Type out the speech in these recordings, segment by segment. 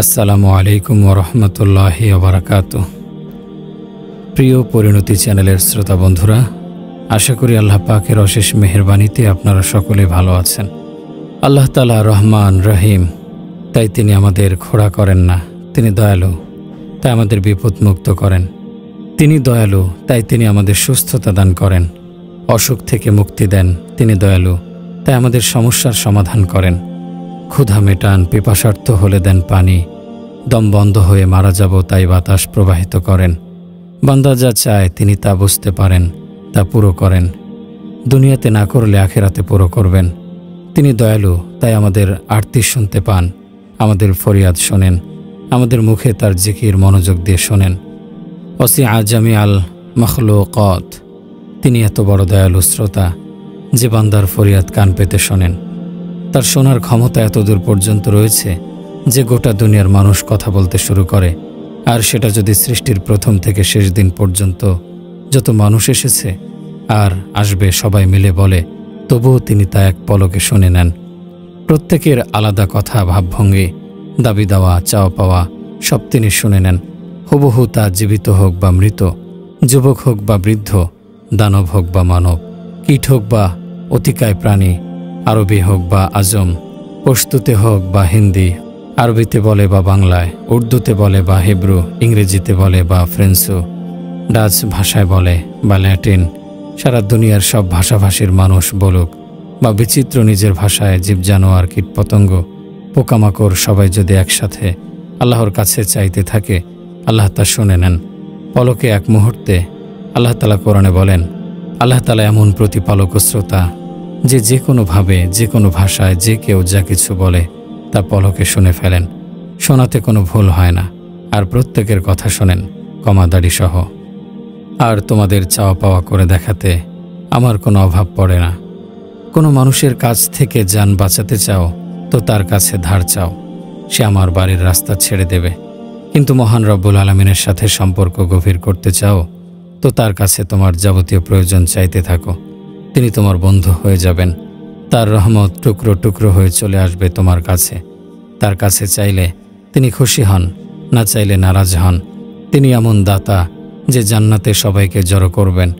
আসসালামু আলাইকুম ওরহমতুল্লাহি ওবারাকাতুহু। প্রিয় পরিণতি চ্যানেলের শ্রোতা বন্ধুরা, আশা করি আল্লাহ পাকের অশেষ মেহেরবানিতে আপনারা সকলে ভালো আছেন। আল্লাহ তাআলা রহমান রহিম, তাই তিনি আমাদের খোঁড়া করেন না। তিনি দয়ালু, তাই আমাদের বিপদমুক্ত করেন। তিনি দয়ালু, তাই তিনি আমাদের সুস্থতা দান করেন। অসুখ থেকে মুক্তি দেন। তিনি দয়ালু, তাই আমাদের সমস্যার সমাধান করেন। ক্ষুধা মেটান, পিপাসার্থ হলে দেন পানি। দম বন্ধ হয়ে মারা যাব তাই বাতাস প্রবাহিত করেন। বান্দা যা চায় তিনি তা বুঝতে পারেন, তা পুরো করেন। দুনিয়াতে না করলে আখেরাতে পুরো করবেন। তিনি দয়ালু, তাই আমাদের আরতি শুনতে পান, আমাদের ফরিয়াদ শোনেন, আমাদের মুখে তার জিকির মনোযোগ দিয়ে শোনেন। ওয়াসিআ জামিআল মাখলুকাত, তিনি এত বড় দয়ালু শ্রোতা যে বান্দার ফরিয়াদ কান পেতে শোনেন। তার শোনার ক্ষমতা এতদূর পর্যন্ত রয়েছে যে গোটা দুনিয়ার মানুষ কথা বলতে শুরু করে, আর সেটা যদি সৃষ্টির প্রথম থেকে শেষ দিন পর্যন্ত যত মানুষ এসেছে আর আসবে সবাই মিলে বলে, তবুও তিনি তা এক পলকে শুনে নেন। প্রত্যেকের আলাদা কথা, ভাবভঙ্গি, দাবি দেওয়া, চাওয়া পাওয়া সব তিনি শুনে নেন। হুবহু তা জীবিত হোক বা মৃত, যুবক হোক বা বৃদ্ধ, দানব হোক বা মানব, কীট হোক বা অতিকায় প্রাণী, আরবি হোক বা আজম, পশতুতে হোক বা হিন্দি, আরবিতে বলে বা বাংলায়, উর্দুতে বলে বা হিব্রু, ইংরেজিতে বলে বা ফ্রেঞ্চো, ডাচ ভাষায় বলে বা ল্যাটিন, সারা দুনিয়ার সব ভাষাভাষীর মানুষ বলুক বা বিচিত্র নিজের ভাষায়, জীব জানোয়ার, কীটপতঙ্গ, পোকামাকড় সবাই যদি একসাথে আল্লাহর কাছে চাইতে থাকে, আল্লাহ তা শুনে নেন। পলকে এক মুহূর্তে। আল্লাহ তাআলা কোরআনে বলেন, আল্লাহ তাআলা এমন প্রতিপালক ও শ্রোতা যে যে কোনোভাবে, যে কোনো ভাষায় যে কেউ যা কিছু বলে তা পলকে শুনে ফেলেন। শোনাতে কোনো ভুল হয় না, আর প্রত্যেকের কথা শোনেন, কমাদাড়ি সহ। আর তোমাদের চাওয়া পাওয়া করে দেখাতে আমার কোনো অভাব পড়ে না। কোনো মানুষের কাছ থেকে যান বাঁচাতে চাও তো তার কাছে ধার চাও, সে আমার বাড়ির রাস্তা ছেড়ে দেবে। কিন্তু মহান রব্বুল আলামিনের সাথে সম্পর্ক গভীর করতে চাও তো তার কাছে তোমার যাবতীয় প্রয়োজন চাইতে থাকো, তিনি তোমার বন্ধু হয়ে যাবেন। তার রহমত টুকরো টুকরো হয়ে চলে আসবে তোমার কাছে। তার কাছে চাইলে তিনি খুশি হন, না চাইলে নারাজ হন। তিনি এমন দাতা যে জান্নাতে সবাইকে জড়ো করবেন।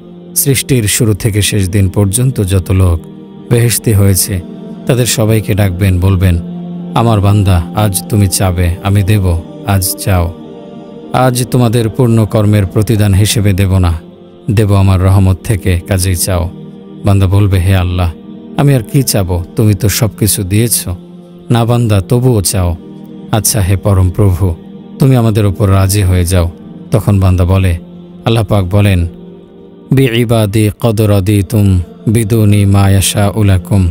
সৃষ্টির শুরু থেকে শেষ দিন পর্যন্ত যত লোক বেহেশতি হয়েছে তাদের সবাইকে ডাকবেন, বলবেন, আমার বান্দা, আজ তুমি চাবে, আমি দেব। আজ চাও। আজ তোমাদের পূর্ণ কর্মের প্রতিদান হিসেবে দেব না, দেব আমার রহমত থেকে, কাজেই চাও। বান্দা বলবে, হে আল্লাহ, আমি আর কি চাবো, তুমি তো সব কিছু দিয়েছ। না বান্দা, তবুও চাও। আচ্ছা হে পরম প্রভু, তুমি আমাদের উপর রাজি হয়ে যাও। তখন বান্দা বলে, আল্লাহ পাক বলেন, বিইবাদি কদ রাদিতুম বিদুনি মা ইয়াশাউ লাকুম,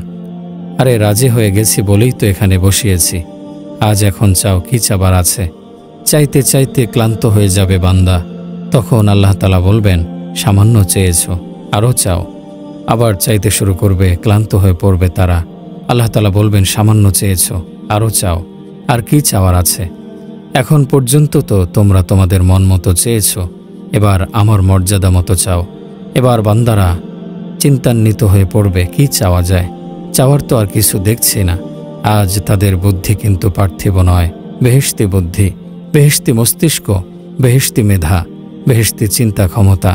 আরে রাজি হয়ে গেছি বলেই তো এখানে বসিয়েছি। আজ এখন চাও, কি চাবার আছে? চাইতে চাইতে ক্লান্ত হয়ে যাবে বান্দা। তখন আল্লাহ তাআলা বলবেন, সামান্য চেয়েছ, আরও চাও। আবার চাইতে শুরু করবে, ক্লান্ত হয়ে পড়বে তারা। আল্লাহ তাআলা বলবেন, সামান্য চেয়েছ, আরও চাও। আর কি চাওয়ার আছে? এখন পর্যন্ত তো তোমরা তোমাদের মন মতো চেয়েছ, এবার আমার মর্যাদা মতো চাও। এবার বান্দারা চিন্তান্বিত হয়ে পড়বে, কি চাওয়া যায়? চাওয়ার তো আর কিছু দেখছি না। আজ তাদের বুদ্ধি কিন্তু পার্থিব নয়, বেহেশতি বুদ্ধি, বেহেশতি মস্তিষ্ক, বেহেশতি মেধা, বেহেশতি চিন্তা ক্ষমতা।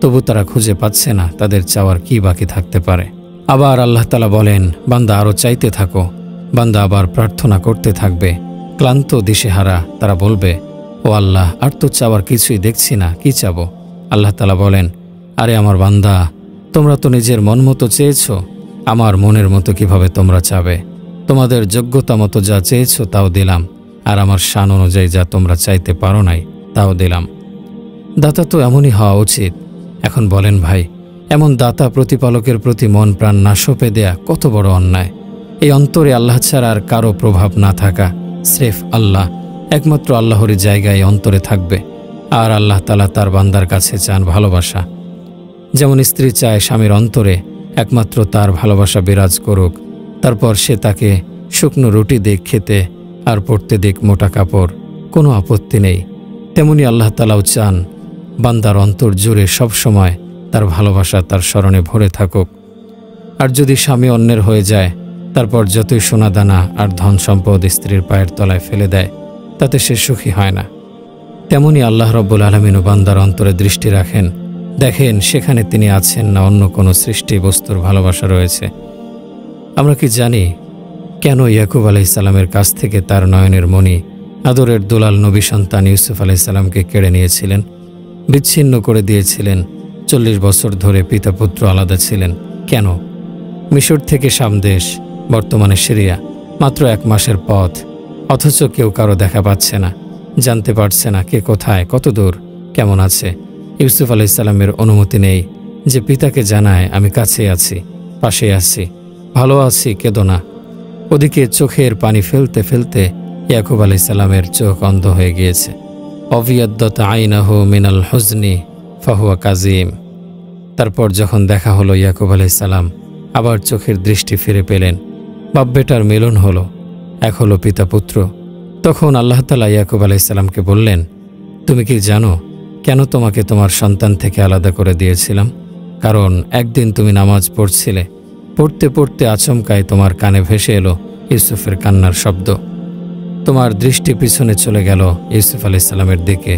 তবু তারা খুঁজে পাচ্ছে না তাদের চাওয়ার কি বাকি থাকতে পারে। আবার আল্লাহ তাআলা বলেন, বান্দা আরও চাইতে থাকো। বান্দা আবার প্রার্থনা করতে থাকবে, ক্লান্ত দিশেহারা। তারা বলবে, ও আল্লাহ, আর তো চাওয়ার কিছুই দেখছি না, কি চাবো? আল্লাহ তাআলা বলেন, আরে আমার বান্দা, তোমরা তো নিজের মন মতো চেয়েছ, আমার মনের মতো কিভাবে তোমরা চাবে? তোমাদের যোগ্যতা মতো যা চেয়েছ তাও দিলাম, আর আমার শান অনুযায়ী যা তোমরা চাইতে পারো নাই তাও দিলাম। দাতা তো এমনই হওয়া উচিত। এখন বলেন ভাই, এমন দাতা প্রতিপালকের প্রতি মন প্রাণ না সঁপে দেয়া কত বড় অন্যায়। এই অন্তরে আল্লাহ ছাড়া আর কারো প্রভাব না থাকা, স্রেফ আল্লাহ, একমাত্র আল্লাহরই জায়গায় অন্তরে থাকবে। আর আল্লাহ তাআলা তার বান্দার কাছে চান ভালোবাসা। যেমন স্ত্রী চায় স্বামীর অন্তরে একমাত্র তার ভালোবাসা বিরাজ করুক, তারপর সে তাকে শুকনো রুটি দিক খেতে আর পরতে দিক মোটা কাপড়, কোনো আপত্তি নেই। তেমনি আল্লাহ তাআলাও চান বান্দার অন্তর জুড়ে সবসময় তার ভালোবাসা তার স্মরণে ভরে থাকুক। আর যদি স্বামী অন্যের হয়ে যায়, তারপর যতই সোনাদানা আর ধন সম্পদ স্ত্রীর পায়ের তলায় ফেলে দেয়, তাতে সে সুখী হয় না। তেমনি আল্লাহ রব্বুল আলামিনও বান্দার অন্তরে দৃষ্টি রাখেন, দেখেন সেখানে তিনি আছেন না অন্য কোনো সৃষ্টি বস্তুর ভালোবাসা রয়েছে। আমরা কি জানি কেন ইয়াকুব আলাইহিসসালামের কাছ থেকে তার নয়নের মণি, আদরের দুলাল নবী সন্তান ইউসুফ আলাইহিসসালামকে কেড়ে নিয়েছিলেন, বিচ্ছিন্ন করে দিয়েছিলেন? 40 বছর ধরে পিতা পুত্র আলাদা ছিলেন। কেন? মিশর থেকে শাম দেশ, বর্তমানে সিরিয়া, মাত্র 1 মাসের পথ, অথচ কেউ কারো দেখা পাচ্ছে না, জানতে পারছে না কে কোথায়, কত দূর, কেমন আছে। ইউসুফ আলাইহিসসালামের অনুমতি নেই যে পিতাকে জানায় আমি কাছে আছি, পাশে আছি, ভালো আছি, কেঁদো না। ওদিকে চোখের পানি ফেলতে ফেলতে ইয়াকুব আলাইহিসসালামের চোখ অন্ধ হয়ে গিয়েছে। অবিয়াদ্দত আইনাহু মিনাল হুজনি ফাহুয়া কাজিম। তারপর যখন দেখা হলো, ইয়াকুব আলাইহিসসালাম আবার চোখের দৃষ্টি ফিরে পেলেন, বাপ বেটার মিলন হলো, এক হলো পিতা পুত্র। তখন আল্লাহ তাআলা ইয়াকুব আলাইহিসসালামকে বললেন, তুমি কি জানো কেন তোমাকে তোমার সন্তান থেকে আলাদা করে দিয়েছিলাম? কারণ একদিন তুমি নামাজ পড়ছিলে, পড়তে পড়তে আচমকায় তোমার কানে ভেসে এলো ইউসুফের কান্নার শব্দ। তোমার দৃষ্টি পিছনে চলে গেল ইউসুফ আলাইহিসসালামের দিকে।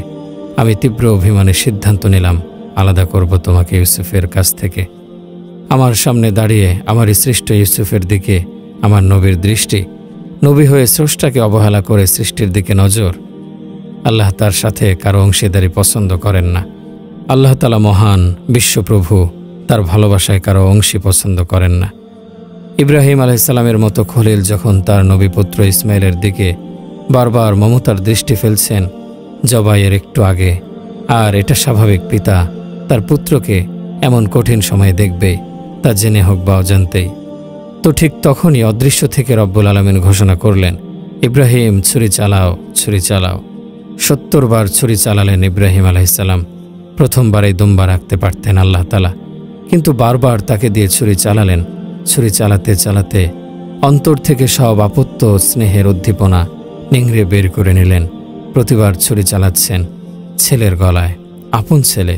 আমি তীব্র অভিমানে সিদ্ধান্ত নিলাম আলাদা করব তোমাকে ইউসুফের কাছ থেকে। আমার সামনে দাঁড়িয়ে আমার সৃষ্ট ইউসুফের দিকে আমার নবীর দৃষ্টি, নবী হয়ে স্রষ্টাকে অবহেলা করে সৃষ্টির দিকে নজর। আল্লাহ তার সাথে কারো অংশীদারি পছন্দ করেন না। আল্লাহ তাআলা মহান বিশ্বপ্রভু, তার ভালোবাসায় কারো অংশী পছন্দ করেন না। ইব্রাহিম আলাইহিসসালামের মতো খলিল যখন তার নবী পুত্র ইসমাইলের দিকে বারবার মমতার দৃষ্টি ফেলছেন জবাইয়ের একটু আগে, আর এটা স্বাভাবিক, পিতা তার পুত্রকে এমন কঠিন সময়ে দেখবে, তা জেনে হোক বা অজান্তেই। তো ঠিক তখনই অদৃশ্য থেকে রব্বুল আলামিন ঘোষণা করলেন, ইব্রাহিম ছুরি চালাও, ছুরি চালাও। 70 বার ছুরি চালালেন ইব্রাহিম আলাইহিসসালাম। প্রথমবারেই দুম্বা রাখতে পারতেন আল্লাহ তাআলা, কিন্তু বারবার তাকে দিয়ে ছুরি চালালেন। ছুরি চালাতে চালাতে অন্তর থেকে সব আপত্ত স্নেহের উদ্দীপনা নিংড়ে বের করে নিলেন। প্রতিবার ছুরি চালাচ্ছেন ছেলের গলায়, আপন ছেলে,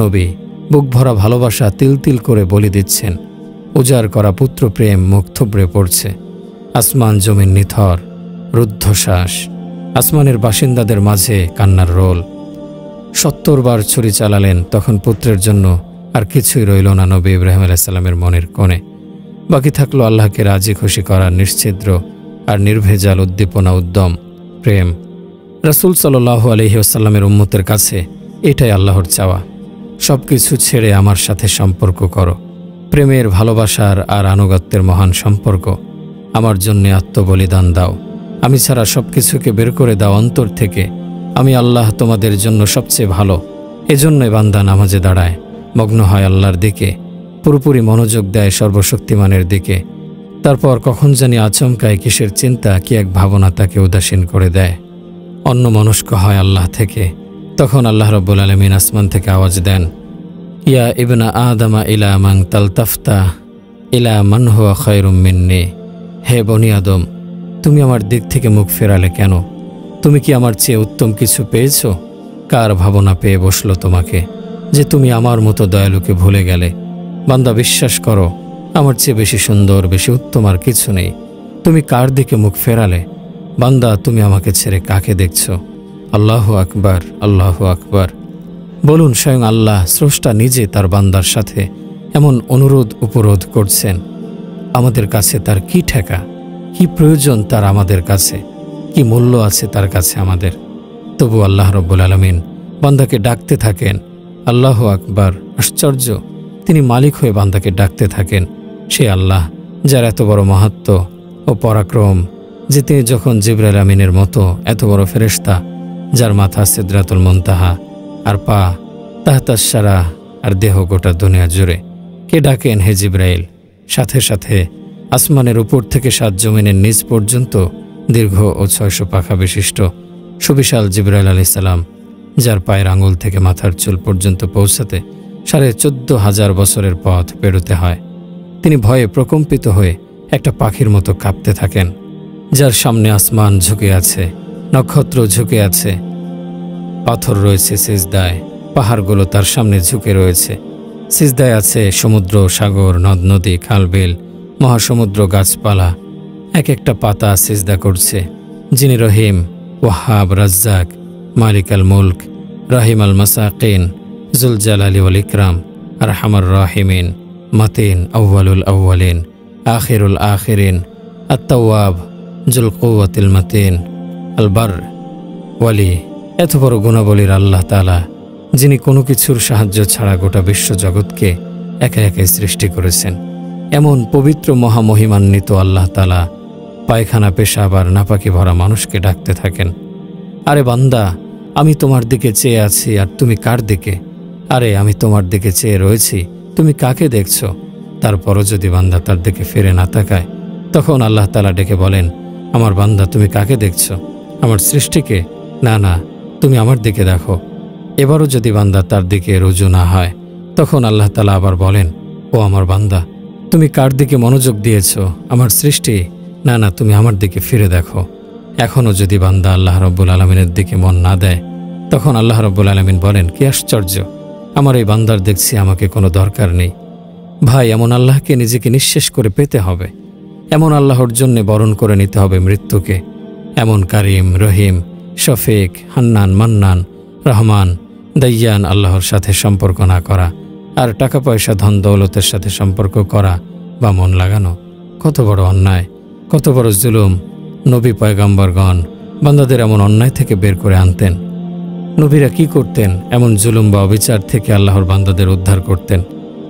নবী, বুক ভরা ভালোবাসা তিল তিল করে বলি দিচ্ছেন। উজাড় করা পুত্র প্রেম মুখ থুবড়ে পড়ছে। আসমান জমিন নিথর, রুদ্ধশ্বাস, আসমানের বাসিন্দাদের মাঝে কান্নার রোল। 70 বার ছুরি চালালেন, তখন পুত্রের জন্য আর কিছুই রইল না নবী ইব্রাহিম আলাইহিসসালামের মনের কোণে। বাকি থাকলো আল্লাহকে রাজি খুশি করার নিশ্ছিদ্র আর নির্ভেজাল উদ্দীপনা, উদ্যম, প্রেম। রাসূল সাল্লাল্লাহু আলাইহি ওয়াসাল্লামের উম্মতের কাছে এটাই আল্লাহর চাওয়া, সব কিছু ছেড়ে আমার সাথে সম্পর্ক করো। প্রেমের, ভালোবাসার আর আনুগত্যের মহান সম্পর্ক। আমার জন্যে আত্মবলিদান দাও, আমি ছাড়া সব কিছুকে বের করে দাও অন্তর থেকে। আমি আল্লাহ তোমাদের জন্য সবচেয়ে ভালো। এজন্যই বান্দা নামাজে দাঁড়ায়, মগ্ন হয় আল্লাহর দিকে, পুরোপুরি মনোযোগ দেয় সর্বশক্তিমানের দিকে। তারপর কখন জানি আচমকায় কিসের চিন্তা, কি এক ভাবনা তাকে উদাসীন করে দেয়, অন্যমনস্ক হয় আল্লাহ থেকে। তখন আল্লাহ রাব্বুল আলামিন আসমান থেকে আওয়াজ দেন, ইয়া ইবনা আদমা ইলা মান তালতাফতা ইলা মান হুয়া খায়রুম মিন্নি। হে বনি আদম, তুমি আমার দিক থেকে মুখ ফেরালে কেন? তুমি কি আমার চেয়ে উত্তম কিছু পেয়েছ? কার ভাবনা পেয়ে বসলো তোমাকে যে তুমি আমার মতো দয়ালুকে ভুলে গেলে? বান্দা, বিশ্বাস করো, আমার চেয়ে বেশি সুন্দর, বেশি উত্তম আর কিছু নেই। তুমি কার দিকে মুখ ফেরালে? বান্দা, তুমি আমাকে ছেড়ে কাকে দেখছ? আল্লাহু আকবার, আল্লাহু আকবার। বলুন, স্বয়ং আল্লাহ স্রষ্টা নিজে তার বান্দার সাথে এমন অনুরোধ উপরোধ করছেন। আমাদের কাছে তার কি ঠেকা, কি প্রয়োজন তার আমাদের কাছে, কি মূল্য আছে তার কাছে আমাদের? তবু আল্লাহ রব্বুল আলামিন বান্দাকে ডাকতে থাকেন। আল্লাহু আকবার। আশ্চর্য, তিনি মালিক হয়ে বান্দাকে ডাকতে থাকেন। সে আল্লাহ যার এত বড় মাহাত্ম্য ও পরাক্রম যে তিনি যখন জিবরাইল আমিনের মতো এত বড় ফেরেশতা, যার মাথা সিদরাতুল মুনতাহা আর পা তাহতাস সারা আর দেহ গোটা দুনিয়া জুড়ে, কে ডাকেন হে জিবরাইল। সাথে সাথে আসমানের উপর থেকে 7 জমিনের নিচ পর্যন্ত দীর্ঘ ও 600 পাখা বিশিষ্ট সুবিশাল জিবরাইল আলাইহিস সালাম, যার পায়ের আঙুল থেকে মাথার চুল পর্যন্ত পৌঁছাতে 14,500 বছরের পথ পেরোতে হয়। তিনি ভয়ে প্রকম্পিত হয়ে একটা পাখির মতো কাঁপতে থাকেন, যার সামনে আসমান ঝুঁকে আছে, নক্ষত্র ঝুঁকে আছে, পাথর রয়েছে সিজদায়, পাহাড়গুলো তার সামনে ঝুঁকে রয়েছে। সিজদায় আছে সমুদ্র, সাগর, নদ নদী, খালবিল, মহাসমুদ্র, গাছপালা, এক একটা পাতা সিজদা করছে। যিনি রহিম, ওয়াহাব, রাজ্জাক, মালিক আল মুলক, রাহিম আল মাসাকিন, জুল জালালি ওয়াল ইকরাম, আরহামার রাহিমিন, মাতিন, আউয়ালুল আউয়ালিন, আখিরুল আখিরিন, আত-তাওয়াব, জুল কুওয়াতিল মাতিন, আল বার, ওয়ালি। এত বড় গুণাবলীর আল্লাহ তাআলা, যিনি কোনো কিছুর সাহায্য ছাড়া গোটা বিশ্বজগৎকে একা একাই সৃষ্টি করেছেন, এমন পবিত্র মহামহিমান্বিত আল্লাহ তাআলা পায়খানা, পেশাব আর নাপাকি ভরা মানুষকে ডাকতে থাকেন, আরে বান্দা, আমি তোমার দিকে চেয়ে আছি আর তুমি কার দিকে? আরে আমি তোমার দিকে চেয়ে রয়েছি, তুমি কাকে দেখছো? তারপরও যদি বান্দা তার দিকে ফিরে না তাকায়, তখন আল্লাহ তাআলা ডেকে বলেন, আমার বান্দা, তুমি কাকে দেখছো? আমার সৃষ্টিকে? না না, তুমি আমার দিকে দেখো। এবারও যদি বান্দা তার দিকে রুজু না হয়, তখন আল্লাহ তাআলা আবার বলেন, ও আমার বান্দা, তুমি কার দিকে মনোযোগ দিয়েছ? আমার সৃষ্টি? না না, তুমি আমার দিকে ফিরে দেখো। এখনও যদি বান্দা আল্লাহ রব্বুল আলমিনের দিকে মন না দেয়, তখন আল্লাহ রব্বুল আলমিন বলেন, কি আশ্চর্য, আমার এই বান্দার দেখছি আমাকে কোনো দরকার নেই। ভাই, এমন আল্লাহকে নিজেকে নিঃশেষ করে পেতে হবে, এমন আল্লাহর জন্যে বরণ করে নিতে হবে মৃত্যুকে। এমন কারিম, রহিম, শফিক, হান্নান, মান্নান, রহমান, দাইয়ান আল্লাহর সাথে সম্পর্ক না করা আর টাকা পয়সা, ধন দৌলতের সাথে সম্পর্ক করা বা মন লাগানো কত বড় অন্যায়, কত বড় জুলুম। নবী পয়গম্বরগণ বান্দাদের এমন অন্যায় থেকে বের করে আনতেন। নবীরা কি করতেন? এমন জুলুম বা অবিচার থেকে আল্লাহর বান্দাদের উদ্ধার করতেন।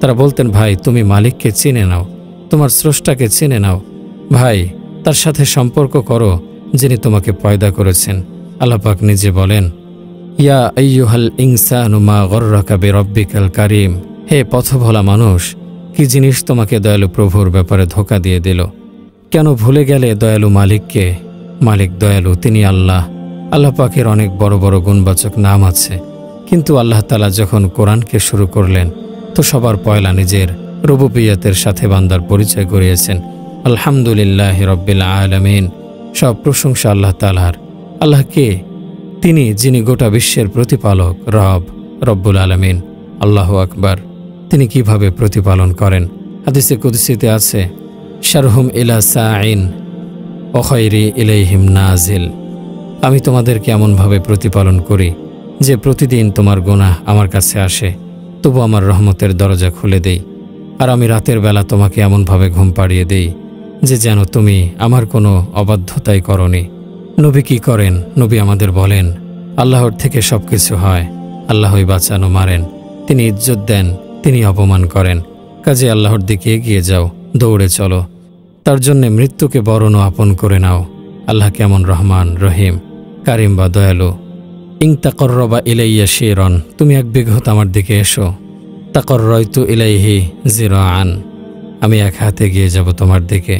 তারা বলতেন, ভাই তুমি মালিককে চিনে নাও, তোমার স্রষ্টাকে চিনে নাও, ভাই তার সাথে সম্পর্ক করো যিনি তোমাকে পয়দা করেছেন। আল্লাহ পাক নিজে বলেন, ইয়া আইয়ুহাল ইনসানু মা গররাকা বিরব্বিকাল কারীম, হে পথভোলা মানুষ, কি জিনিস তোমাকে দয়ালু প্রভুর ব্যাপারে ধোঁকা দিয়ে দিল? কেন ভুলে গেলে দয়ালু মালিককে? মালিক দয়ালু, তিনি আল্লাহ। আল্লাহ পাকের অনেক বড় বড় গুণবাচক নাম আছে, কিন্তু আল্লাহ তাআলা যখন কোরআনকে শুরু করলেন, তো সবার পয়লা নিজের রুবুবিয়্যতের সাথে বান্দার পরিচয় করিয়েছেন। আলহামদুলিল্লাহি রাব্বিল আলামিন, সব প্রশংসা আল্লাহ তাআলার। আল্লাহ কে? তিনি যিনি গোটা বিশ্বের প্রতিপালক, রব, রব্বুল আলামিন। আল্লাহু আকবার। তিনি কিভাবে প্রতিপালন করেন? হাদিসে কুদসিতে আছে, শারহুম ইলা সাইন ও খায়রি ইলাইহিম নাজিল। আমি তোমাদেরকে এমনভাবে প্রতিপালন করি যে প্রতিদিন তোমার গুনাহ আমার কাছে আসে, তবু আমার রহমতের দরজা খুলে দেই। আর আমি রাতের বেলা তোমাকে এমনভাবে ঘুম পাড়িয়ে দেই যে যেন তুমি আমার কোনো অবাধ্যতাই করনি। নবী কি করেন? নবী আমাদের বলেন, আল্লাহর থেকে সব কিছু হয়, আল্লাহই বাঁচানো, মারেন, তিনি ইজ্জত দেন, তিনি অপমান করেন। কাজে আল্লাহর দিকে এগিয়ে যাও, দৌড়ে চলো, তার জন্যে মৃত্যুকে বরণ ও আপন করে নাও। আল্লাহ কেমন রহমান, রহিম, কারিম বা দয়ালু। ইং তাকররবা ইলাইয়া শিরন, তুমি এক বিঘত আমার দিকে এসো। তাকররাইতু ইলাইহি জিরাআন, আমি এক হাতে গিয়ে যাব তোমার দিকে।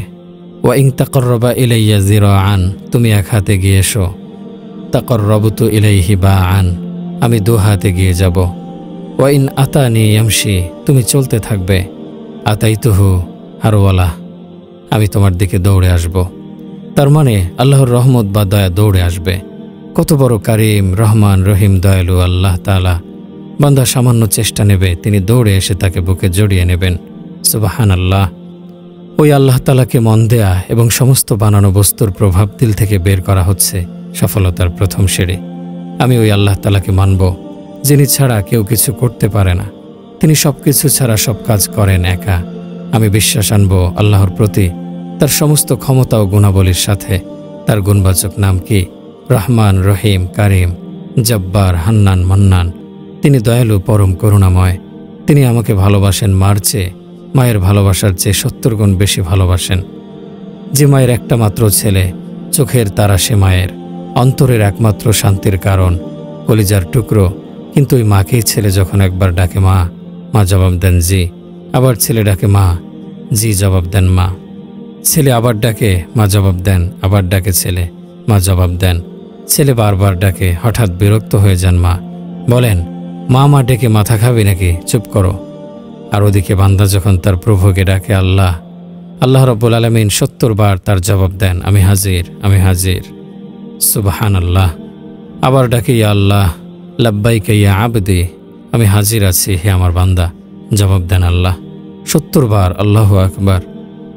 ওয়া ইং তাকররবা ইলাইয়া জিরাআন, তুমি এক হাতে গিয়ে এসো। তাকররবতু ইলাইহি বাআন, আমি দু হাতে গিয়ে যাব। ওয়া ইন আতানি ইয়ামশি, তুমি চলতে থাকবে। আতাইতুহু হারওয়ালা, আমি তোমার দিকে দৌড়ে আসব। তার মানে আল্লাহর রহমত বা দয়া দৌড়ে আসবে। কত বড় কারিম, রহমান, রহিম, দয়ালু আল্লাহ তাআলা। বান্দা সামান্য চেষ্টা নেবে, তিনি দৌড়ে এসে তাকে বুকে জড়িয়ে নেবেন। সুবহানাল্লাহ। ওই আল্লাহ তাআলাকে মন দেয়া এবং সমস্ত বানানো বস্তুর প্রভাব দিল থেকে বের করা হচ্ছে সফলতার প্রথম সিঁড়ি। আমি ওই আল্লাহ তাআলাকে মানব যিনি ছাড়া কেউ কিছু করতে পারে না। তিনি সব কিছু ছাড়া সব কাজ করেন একা। আমি বিশ্বাস আনব আল্লাহর প্রতি, তার সমস্ত ক্ষমতা ও গুণাবলীর সাথে। তার গুণবাচক নাম কি? রহমান, রহিম, কারিম, জব্বার, হান্নান, মান্নান। তিনি দয়ালু, পরম করুণাময়। তিনি আমাকে ভালোবাসেন মার চেয়ে, মায়ের ভালোবাসার চেয়ে 70 গুণ বেশি ভালোবাসেন। যে মায়ের একটা মাত্র ছেলে, চোখের তারা সে মায়ের, অন্তরের একমাত্র শান্তির কারণ, কলিজার টুকরো। কিন্তু ওই মাকেই ছেলে যখন একবার ডাকে মা, মা জবাব দেন জি। আবার ছেলে ডাকে মা, জি জবাব দেন মা। ছেলে আবার ডাকে, মা জবাব দেন। আবার ডাকে ছেলে, মা জবাব দেন। ছেলে বারবার ডাকে, হঠাৎ বিরক্ত হয়ে যান মা, বলেন, মা মা ডেকে মাথা খাবি নাকি, চুপ করো। আর ওদিকে বান্দা যখন তার প্রভুকে ডাকে আল্লাহ, আল্লাহ রাব্বুল আলামিন 70 বার তার জবাব দেন, আমি হাজির, আমি হাজির। সুবহানাল্লাহ। আবার ডাকে, ইয়া আল্লাহ, লাব্বাইকা ইয়া আবদি, আমি হাজির আছি হে আমার বান্দা। জবাব দেন আল্লাহ 70 বার। আল্লাহু আকবার।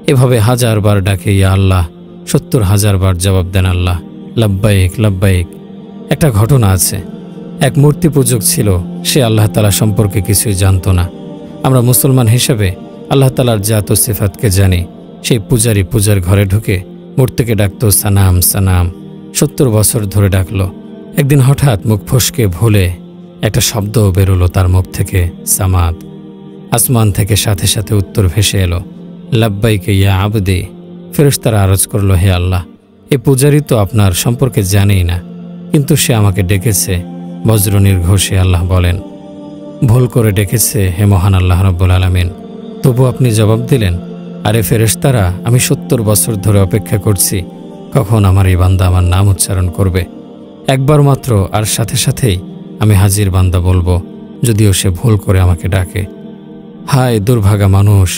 এভাবে 1000 বার ডাকে, ইয়া আল্লাহ, 70,000 বার জবাব দেন আল্লাহ। লাব্বাইক লাব্বাইক। একটা ঘটনা আছে, এক মূর্তি পূজক ছিল, সে আল্লাহ তাআলা সম্পর্কে কিছুই জানত না। আমরা মুসলমান হিসেবে আল্লাহ তাআলার জাত ও সিফাতকে জানি। সেই পূজারী পূজার ঘরে ঢুকে মূর্তিকে ডাকত সানাম সানাম। 70 বছর ধরে ডাকল। একদিন হঠাৎ মুখ ফসকে ভুলে একটা শব্দ বেরোলো তার মুখ থেকে, সামাদ। আসমান থেকে সাথে সাথে উত্তর ভেসে এলো, লাব্বাইকে ইয়া আবদি। ফেরেশতারা আরজ করল, হে আল্লাহ, এ পূজারী তো আপনার সম্পর্কে জানেই না, কিন্তু সে আমাকে ডেকেছে। বজ্র নির্ঘোষে আল্লাহ বলেন, ভুল করে ডেকেছে হে মহান আল্লাহ রাব্বুল আলামিন, তবু আপনি জবাব দিলেন। আরে ফেরেশতারা, আমি 70 বছর ধরে অপেক্ষা করছি কখন আমার এই বান্দা আমার নাম উচ্চারণ করবে। একবার মাত্র, আর সাথে সাথেই আমি হাজির বান্দা বলবো, যদিও সে ভুল করে আমাকে ডাকে। হায় দুর্ভাগা মানুষ,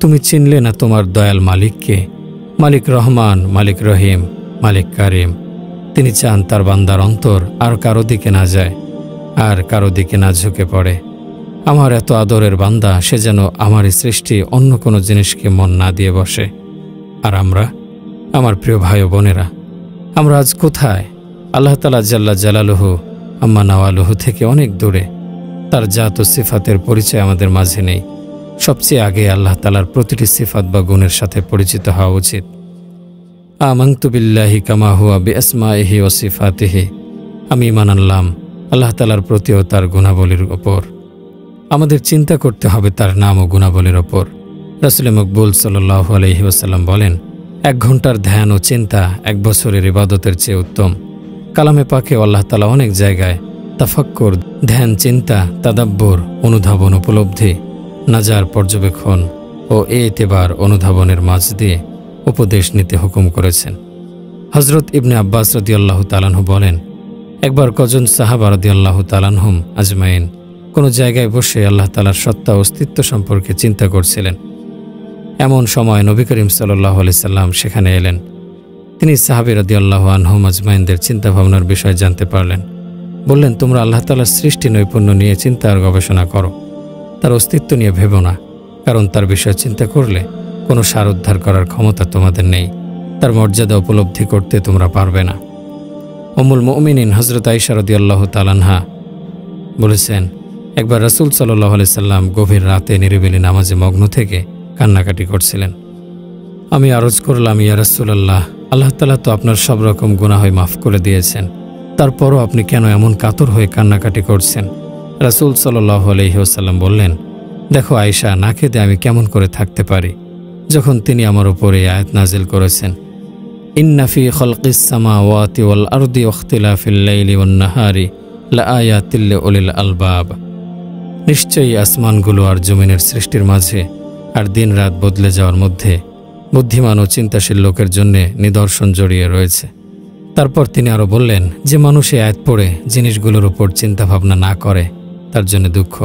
তুমি চিনলে না তোমার দয়াল মালিককে। মালিক রহমান, মালিক রহিম, মালিক কারিম। তিনি চান তার বান্দার অন্তর আর কারো দিকে না যায়, আর কারো দিকে না ঝুঁকে পড়ে। আমার এত আদরের বান্দা, সে যেন আমার এই সৃষ্টি অন্য কোনো জিনিসকে মন না দিয়ে বসে। আর আমরা, আমার প্রিয় ভাই ও বোনেরা, আমরা আজ কোথায়? আল্লাহ তাআলা জাল্লা জালালুহু আম্মা নাওয়ালুহু থেকে অনেক দূরে। তার জাত ও সিফাতের পরিচয় আমাদের মাঝে নেই। সবচেয়ে আগে আল্লাহ তাআলার প্রতিটি সিফাত বা গুণের সাথে পরিচিত হওয়া উচিত। আমানতু বিল্লাহি কামা হুয়া বিআসমাইহি ওয়া সিফাতিহি। আমি ঈমান আনলাম আল্লাহ তাআলার প্রতি ও তার গুণাবলীর ওপর। আমাদের চিন্তা করতে হবে তার নাম ও গুণাবলীর ওপর। রাসূল মকবুল সাল্লাল্লাহু আলাইহি ওয়াসাল্লাম বলেন, 1 ঘন্টার ধ্যান ও চিন্তা 1 বছরের ইবাদতের চেয়ে উত্তম। কালামে পাকে আল্লাহ তাআলা অনেক জায়গায় তাফাক্কুর, ধ্যান, চিন্তা, তাদাব্বুর, অনুধাবন, উপলব্ধি, নাজার, পর্যবেক্ষণ ও এতেবার, অনুধাবনের মাঝ দিয়ে উপদেশ নিতে হুকুম করেছেন। হযরত ইবনে আব্বাস রাদিয়াল্লাহু তাআলা আনহু বলেন, একবার কজন সাহাবা রাদিয়াল্লাহু তাআলা আনহুম আজমাইন কোনো জায়গায় বসে আল্লাহ তাআলার সত্তা ও অস্তিত্ব সম্পর্কে চিন্তা করছিলেন। এমন সময় নবী করিম সাল্লাল্লাহু আলাইহি সাল্লাম সেখানে এলেন। তিনি সাহাবী রাদিয়াল্লাহু আনহুম আজমাইনদের চিন্তা ভাবনার বিষয় জানতে পারলেন। বললেন, তোমরা আল্লাহ তাআলার সৃষ্টি নৈপুণ্য নিয়ে চিন্তা আর গবেষণা করো, তার অস্তিত্ব নিয়ে ভেবো না, কারণ তার বিষয়ে চিন্তা করলে কোনো সার উদ্ধার করার ক্ষমতা তোমাদের নেই, তার মর্যাদা উপলব্ধি করতে তোমরা পারবে না। উম্মুল মুমিনিন হযরত আয়েশা রাদিয়াল্লাহু তাআলা আনহা বলেছেন, একবার রাসূল সাল্লাল্লাহু আলাইহি সাল্লাম গভীর রাতে নিরিবিলি নামাজে মগ্ন থেকে কান্নাকাটি করছিলেন। আমি আরজ করলাম, ইয়া রাসূলুল্লাহ, আল্লাহ তাআলা তো আপনার সব রকম গুনাহ মাফ করে দিয়েছেন, তারপরও আপনি কেন এমন কাতর হয়ে কান্নাকাটি করছেন? রাসূল সাল্লাল্লাহু আলাইহি ওয়াসাল্লাম বললেন, দেখো আয়েশা, না খেতে আমি কেমন করে থাকতে পারি যখন তিনি আমার উপরে আয়াত নাজিল করেছেন, ইন্না ফি খালকিস সামাওয়াতি ওয়াল আরদি ওয়াখতিলাফিল লাইলি ওয়ান নাহারি লাআয়াতিল লিউলিল আলবাব। নিশ্চয়ই আসমানগুলো আর জমিনের সৃষ্টির মাঝে আর দিন রাত বদলে যাওয়ার মধ্যে বুদ্ধিমান ও চিন্তাশীল লোকের জন্য নিদর্শন জড়িয়ে রয়েছে। তারপর তিনি আরও বললেন, যে মানুষ এই আয়াত পড়ে জিনিসগুলোর উপর চিন্তা ভাবনা না করে তার জন্য দুঃখ।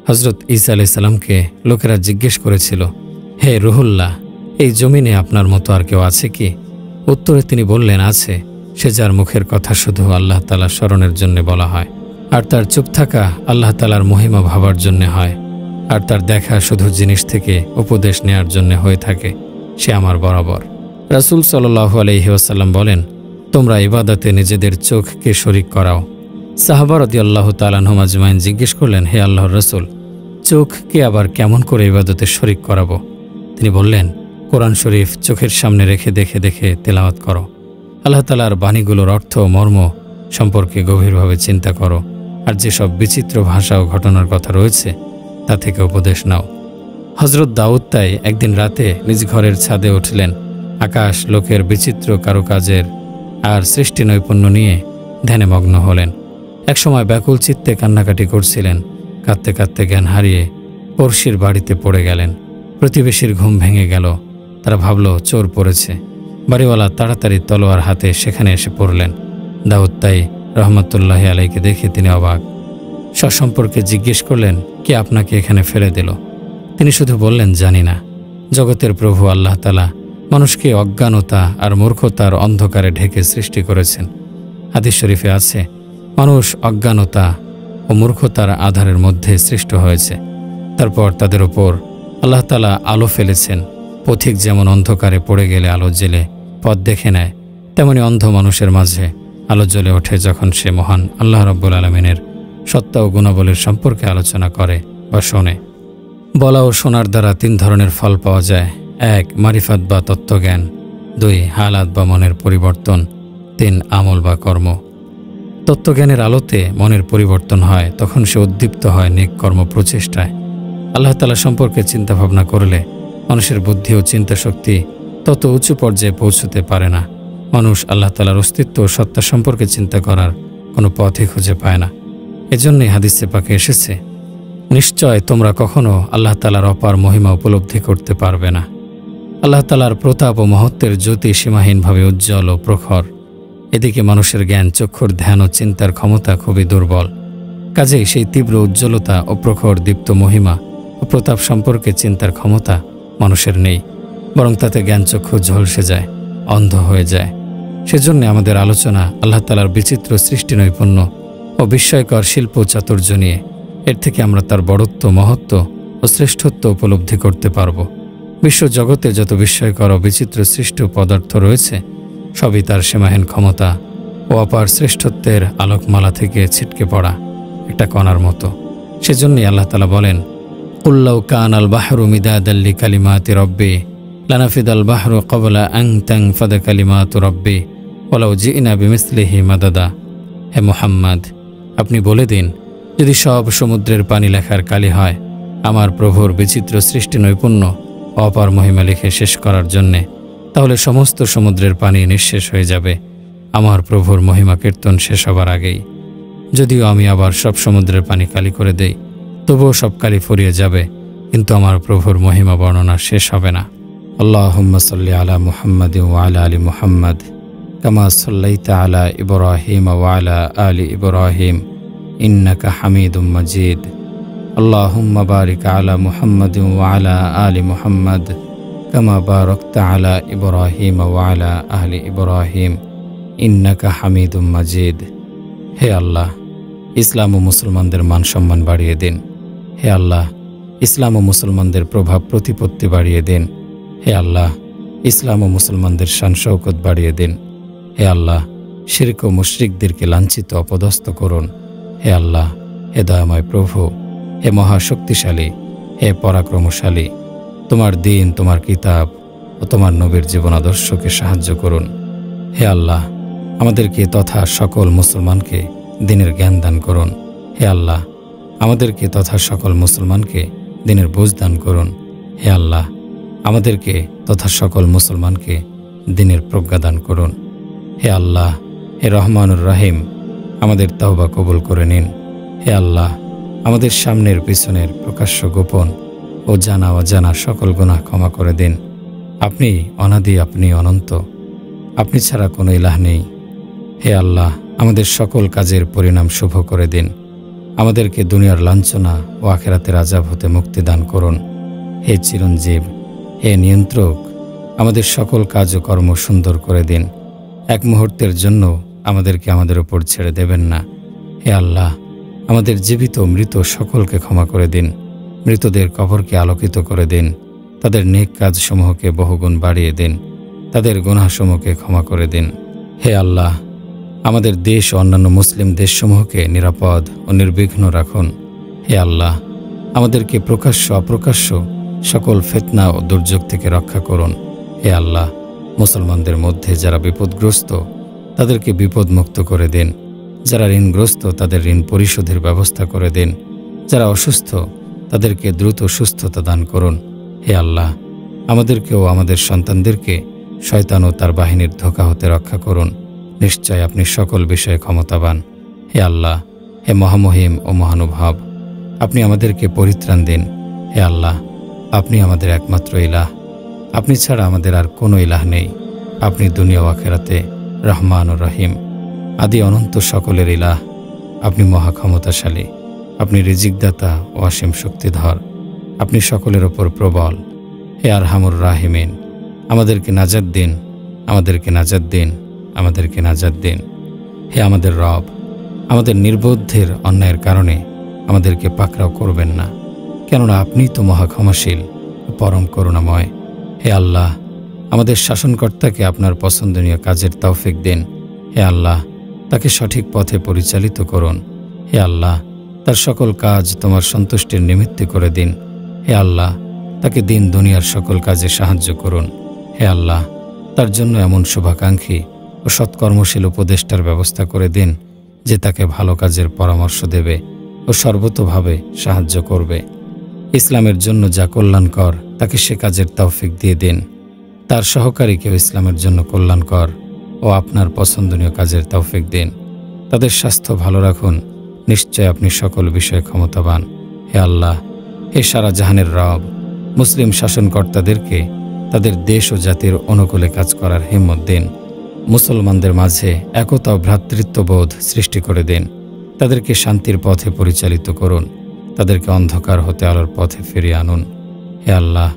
হযরত ঈসা আলাইহিস সালামকে লোকেরা জিজ্ঞেস করেছিল, হে রুহুল্লাহ, এই জমিনে আপনার মতো আর কেউ আছে কি? উত্তরে তিনি বললেন, আছে, সে যার মুখের কথা শুধু আল্লাহ তাআলার স্মরণের জন্য বলা হয়, আর তার চুপ থাকা আল্লাহ তাআলার মহিমা ভাবার জন্য হয়, আর তার দেখা শুধু জিনিস থেকে উপদেশ নেয়ার জন্য হয়ে থাকে, সে আমার বরাবর। রাসূল সাল্লাল্লাহু আলাইহি ওয়াসাল্লাম বলেন, তোমরা ইবাদতে নিজেদের চোখকে শরীক করাও। সাহাবা রাদিয়াল্লাহু তাআলা আনহুম আজমাইন জিজ্ঞেস করলেন, হে আল্লাহর রাসূল, চোখকে আবার কেমন করে ইবাদতে শরীক করাবো? তিনি বললেন, কোরআন শরীফ চোখের সামনে রেখে দেখে দেখে তেলাওয়াত করো। আল্লাহ তাআলার বাণীগুলোর অর্থ ও মর্ম সম্পর্কে গভীরভাবে চিন্তা করো, আর যেসব বিচিত্র ভাষা ও ঘটনার কথা রয়েছে তা থেকে উপদেশ নাও। হযরত দাউদ তাই একদিন রাতে নিজ ঘরের ছাদে উঠলেন। আকাশ লোকের বিচিত্র কারুকাজের আর সৃষ্টি নৈপুণ্য নিয়ে ধ্যানে মগ্ন হলেন। একসময় ব্যাকুল চিত্তে কান্নাকাটি করছিলেন। কাঁদতে কাঁদতে জ্ঞান হারিয়ে পড়শির বাড়িতে পড়ে গেলেন। প্রতিবেশীর ঘুম ভেঙে গেল। তারা ভাবল চোর পড়েছে। বাড়িওয়ালা তাড়াতাড়ি তলোয়ার হাতে সেখানে এসে পড়লেন। দাউদ তাই রহমতুল্লাহি আলাইকে দেখে তিনি অবাক। সসম্পর্কে জিজ্ঞেস করলেন, কে আপনাকে এখানে ফেলে দিল? তিনি শুধু বললেন, জানি না। জগতের প্রভু আল্লাহ তাআলা মানুষকে অজ্ঞানতা আর মূর্খতার অন্ধকারে ঢেকে সৃষ্টি করেছেন। হাদিস শরীফে আছে, মানুষ অজ্ঞানতা ও মূর্খতার আধারের মধ্যে সৃষ্ট হয়েছে। তারপর তাদের ওপর আল্লাহ তাআলা আলো ফেলেছেন। পথিক যেমন অন্ধকারে পড়ে গেলে আলো জেলে পথ দেখে নেয়, তেমনি অন্ধ মানুষের মাঝে আলো জ্বলে ওঠে যখন সে মহান আল্লাহ রাব্বুল আলামিনের সত্তা ও গুণাবলীর সম্পর্কে আলোচনা করে বা শোনে। বলা ও শোনার দ্বারা 3 ধরনের ফল পাওয়া যায়। 1. মারিফাত বা তত্ত্বজ্ঞান। 2. হালাত বা মনের পরিবর্তন। 3. আমল বা কর্ম। তত্ত্বজ্ঞানের আলোতে মনের পরিবর্তন হয়, তখন সে উদ্দীপ্ত হয় নেক কর্ম প্রচেষ্টায়। আল্লাহ তাআলা সম্পর্কে চিন্তাভাবনা করলে মানুষের বুদ্ধি ও চিন্তাশক্তি তত উঁচু পর্যায়ে পৌঁছতে পারে না। মানুষ আল্লাহ তাআলার অস্তিত্ব ও সত্তা সম্পর্কে চিন্তা করার কোনো পথই খুঁজে পায় না। এজন্যই হাদিসে পাকে এসেছে, নিশ্চয় তোমরা কখনো আল্লাহ তাআলার অপার মহিমা উপলব্ধি করতে পারবে না। আল্লাহ তাআলার প্রতাপ ও মহত্বের জ্যোতি সীমাহীনভাবে উজ্জ্বল ও প্রখর। এদিকে মানুষের জ্ঞান, চক্ষুর ধ্যান ও চিন্তার ক্ষমতা খুবই দুর্বল। কাজেই সেই তীব্র উজ্জ্বলতা ও প্রখর দীপ্ত মহিমা ও প্রতাপ সম্পর্কে চিন্তার ক্ষমতা মানুষের নেই, বরং তাতে জ্ঞান চক্ষু ঝলসে যায়, অন্ধ হয়ে যায়। সেজন্য আমাদের আলোচনা আল্লাহ তাআলার বিচিত্র সৃষ্টি নৈপুণ্য ও বিস্ময়কর শিল্প চাতুর্য নিয়ে। এর থেকে আমরা তার বড়ত্ব, মহত্ব ও শ্রেষ্ঠত্ব উপলব্ধি করতে পারব। বিশ্বজগতে যত বিস্ময়কর ও বিচিত্র সৃষ্ট পদার্থ রয়েছে, সবই তার সীমাহীন ক্ষমতা ও অপার শ্রেষ্ঠত্বের আলোকমালা থেকে ছিটকে পড়া একটা কণার মতো। সেজন্যই আল্লাহ তাআলা বলেন, কুল লাউ কানাল বাহরু মিদাদাল লিকালিমাতি রাব্বি লানাফিদাল বাহরু ক্বাবলা আন তানফাদা কালিমাতু রাব্বি ওয়ালাউ জি'না বিমিসলিহি মাদাদা। হে মুহাম্মদ, আপনি বলে দিন, যদি সব সমুদ্রের পানি লেখার কালি হয় আমার প্রভুর বিচিত্র সৃষ্টি নৈপুণ্য অপার মহিমা লিখে শেষ করার জন্যে, তাহলে সমস্ত সমুদ্রের পানি নিঃশেষ হয়ে যাবে আমার প্রভুর মহিমা কীর্তন শেষ হবার আগেই। যদিও আমি আবার সব সমুদ্রের পানি কালি করে দেই, তবুও সব কালি ফুরিয়ে যাবে, কিন্তু আমার প্রভুর মহিমা বর্ণনা শেষ হবে না। আল্লাহুম্মা সাল্লি আলা মুহাম্মাদিন ওয়া আলা আলি মুহাম্মাদ কামা সাল্লাইতা আলা ইব্রাহিম ওয়া আলা আলি ইব্রাহিম ইন্নাকা হামিদুম মাজিদ। আল্লাহুম্মা বারিক আলা মুহাম্মাদিন ওয়া আলা আলি মুহাম্মাদ কামা বারাকতা আলা ইব্রাহিম ওয়া আলা আলি ইব্রাহিম ইন্নাকা হামিদুম মাজিদ। হে আল্লাহ, ইসলাম ও মুসলমানদের মান সম্মান বাড়িয়ে দিন। হে আল্লাহ, ইসলাম ও মুসলমানদের প্রভাব প্রতিপত্তি বাড়িয়ে দিন। হে আল্লাহ, ইসলাম ও মুসলমানদের শান শৌকত বাড়িয়ে দিন। হে আল্লাহ, শিরক ও মুশরিকদেরকে লাঞ্ছিত অপদস্থ করুন। হে আল্লাহ, হে দয়াময় প্রভু, হে মহাশক্তিশালী, হে পরাক্রমশালী, তোমার দিন, তোমার কিতাব ও তোমার নবীর জীবন আদর্শকে সাহায্য করুন। হে আল্লাহ, আমাদেরকে তথা সকল মুসলমানকে দিনের জ্ঞান দান করুন। হে আল্লাহ, আমাদেরকে তথা সকল মুসলমানকে দিনের বুঝ দান করুন। হে আল্লাহ, আমাদেরকে তথা সকল মুসলমানকে দিনের প্রজ্ঞা দান করুন। হে আল্লাহ, হে রহমানুর রহিম, আমাদের তওবা কবুল করে নিন। হে আল্লাহ, আমাদের সামনের পিছনের প্রকাশ্য গোপন ও জানা অজানা সকল গুনাহ ক্ষমা করে দিন। আপনি অনাদি, আপনি অনন্ত, আপনি ছাড়া কোনো ইলাহ নেই। হে আল্লাহ, আমাদের সকল কাজের পরিণাম শুভ করে দিন। আমাদেরকে দুনিয়ার লাঞ্ছনা ও আখিরাতের আযাব হতে মুক্তি দান করুন। হে চিরঞ্জীব, হে নিয়ন্ত্রক, আমাদের সকল কাজ ও কর্ম সুন্দর করে দিন। এক মুহূর্তের জন্য আমাদেরকে আমাদের উপর ছেড়ে দেবেন না। হে আল্লাহ, আমাদের জীবিত মৃত সকলকে ক্ষমা করে দিন। মৃতদের কবরকে আলোকিত করে দিন। তাদের নেক কাজসমূহকে বহুগুণ বাড়িয়ে দিন। তাদের গুনাহসমূহকে ক্ষমা করে দিন। হে আল্লাহ, আমাদের দেশ ও অন্যান্য মুসলিম দেশসমূহকে নিরাপদ ও নির্বিঘ্ন রাখুন। হে আল্লাহ, আমাদেরকে প্রকাশ্য অপ্রকাশ্য সকল ফিতনা ও দুর্যোগ থেকে রক্ষা করুন। হে আল্লাহ, মুসলমানদের মধ্যে যারা বিপদগ্রস্ত তাদেরকে বিপদমুক্ত করে দিন। যারা ঋণগ্রস্ত তাদের ঋণ পরিশোধের ব্যবস্থা করে দিন। যারা অসুস্থ তাদেরকে দ্রুত সুস্থতা দান করুন। হে আল্লাহ, আমাদেরকে ও আমাদের সন্তানদেরকে শয়তান ও তার বাহিনীর ধোঁকা হতে রক্ষা করুন। নিশ্চয় আপনি সকল বিষয়ে ক্ষমতাবান। হে আল্লাহ, হে মহামহিম ও মহানুভব, আপনি আমাদেরকে পরিত্রাণ দিন। হে আল্লাহ, আপনি আমাদের একমাত্র ইলাহ। আপনি ছাড়া আমাদের আর কোনো ইলাহ নেই। আপনি দুনিয়া ও আখিরাতে রহমান ও রহিম, আদি অনন্ত সকলের ইলাহ। আপনি মহাক্ষমতাশালী, আপনি রিজিকদাতা ও অসীম শক্তিধর, আপনি সকলের ওপর প্রবল। হে আরহামুর রাহিমিন, আমাদেরকে নাজাত দিন, আমাদেরকে নাজাত দিন, আমাদেরকে নাজাত দিন। হে আমাদের রব, আমাদের নির্বোধের অন্যায়ের কারণে আমাদেরকে পাকড়াও করবেন না, কেননা আপনি তো মহাক্ষমাশীল ও পরম করুণাময়। হে আল্লাহ, আমাদের শাসনকর্তাকে আপনার পছন্দনীয় কাজের তৌফিক দিন। হে আল্লাহ, তাকে সঠিক পথে পরিচালিত করুন। হে আল্লাহ, তার সকল কাজ তোমার সন্তুষ্টির নিমিত্তে করে দিন। হে আল্লাহ, তাকে দিন দুনিয়ার সকল কাজে সাহায্য করুন। হে আল্লাহ, তার জন্য এমন শুভাকাঙ্ক্ষী ও সৎকর্মশীল উপদেষ্টার ব্যবস্থা করে দিন, যে তাকে ভালো কাজের পরামর্শ দেবে ও সর্বতোভাবে সাহায্য করবে। ইসলামের জন্য যা কল্যাণকর তাকে সে কাজের তৌফিক দিয়ে দিন। তার সহকারীকেও ইসলামের জন্য কল্যাণকর ও আপনার পছন্দনীয় কাজের তৌফিক দিন। তাদের স্বাস্থ্য ভালো রাখুন। নিশ্চয় আপনি সকল বিষয়ে ক্ষমতাবান। হে আল্লাহ, হে সারা জাহানের রব, মুসলিম শাসনকর্তাদেরকে তাদের দেশ ও জাতির অনুকূলে কাজ করার হিম্মত দিন। মুসলমানদের মাঝে একতা ও ভ্রাতৃত্ববোধ সৃষ্টি করে দিন। তাদেরকে শান্তির পথে পরিচালিত করুন। তাদেরকে অন্ধকার হতে আলোর পথে ফিরিয়ে আনুন। হে আল্লাহ,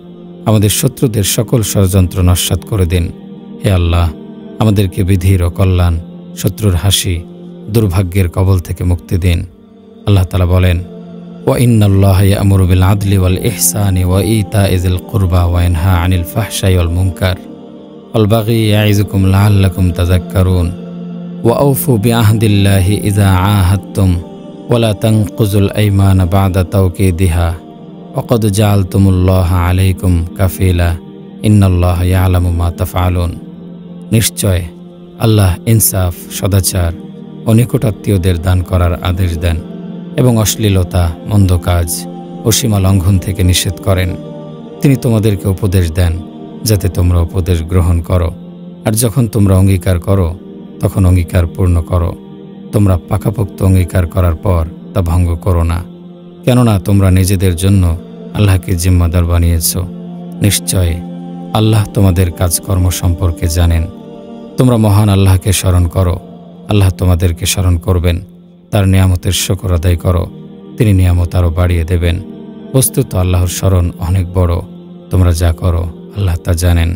আমাদের শত্রুদের সকল ষড়যন্ত্র নস্যাৎ করে দিন। হে আল্লাহ, আমাদেরকে বিধির ও কল্যাণ, শত্রুর হাসি, দুর্ভাগ্যের কবল থেকে মুক্তি দিন। আল্লাহ তাআলা বলেন, ওয়া ইন্নাল্লাহা ইয়া'মুরু বিল আদলি ওয়াল ইহসানি ওয়া ইতা'i যিল কুরবা ওয়া ইয়ানহা আনিল ফাহশাই ওয়াল মুনকার ওয়াল বাগি ইয়া'iযুকুম লাআল্লাকুম তাযাক্কারুন ওয়া আওফু বিআহদিল্লাহি ইযা আহাদতুম ওয়া লা তানকুযুল আইমানা বা'দা তাওকীদিহা ওয়া ক্বাদ জাআলতুমুল্লাহা আলাইকুম কাফীলা ইন্নাল্লাহা ইয়া'লামু মা তাফআলুন। নিশ্চয় আল্লাহ ইনসাফ, সদাচার ও নিকটাত্মীয়দের দান করার আদেশ দেন এবং অশ্লীলতা, মন্দ কাজ ও সীমা লঙ্ঘন থেকে নিষেধ করেন। তিনি তোমাদেরকে উপদেশ দেন যাতে তোমরা উপদেশ গ্রহণ করো, আর যখন তোমরা অঙ্গীকার করো তখন অঙ্গীকার পূর্ণ করো। তোমরা পাকাপোক্ত অঙ্গীকার করার পর তা ভঙ্গ করো না, কেননা তোমরা নিজেদের জন্য আল্লাহকে জিম্মাদার বানিয়েছ। নিশ্চয় আল্লাহ তোমাদের কাজকর্ম সম্পর্কে জানেন। তোমরা মহান আল্লাহকে স্মরণ করো, আল্লাহ তোমাদেরকে স্মরণ করবেন। তার নিয়ামতের শুকর আদায় করো, তিনি নিয়ামত আরও বাড়িয়ে দেবেন। বস্তুত আল্লাহর স্মরণ অনেক বড়। তোমরা যা করো আল্লাহ তা জানেন।